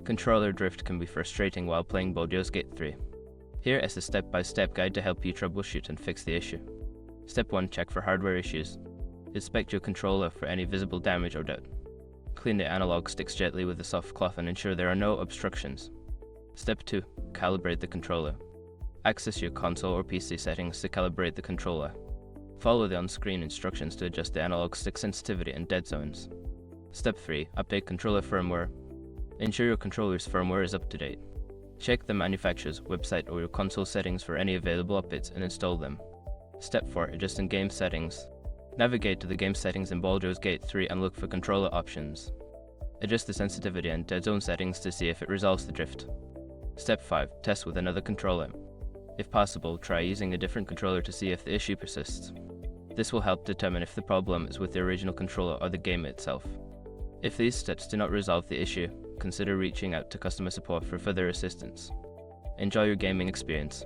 Controller drift can be frustrating while playing Baldur's Gate 3. Here is a step-by-step guide to help you troubleshoot and fix the issue. Step 1. Check for hardware issues. Inspect your controller for any visible damage or doubt. Clean the analog sticks gently with a soft cloth and ensure there are no obstructions. Step 2. Calibrate the controller. Access your console or PC settings to calibrate the controller. Follow the on-screen instructions to adjust the analog stick sensitivity and dead zones. Step 3. Update controller firmware. Ensure your controller's firmware is up to date. Check the manufacturer's website or your console settings for any available updates and install them. Step 4. Adjusting game settings. Navigate to the game settings in Baldur's Gate 3 and look for controller options. Adjust the sensitivity and dead zone settings to see if it resolves the drift. Step 5. Test with another controller. If possible, try using a different controller to see if the issue persists. This will help determine if the problem is with the original controller or the game itself. If these steps do not resolve the issue, consider reaching out to customer support for further assistance. Enjoy your gaming experience.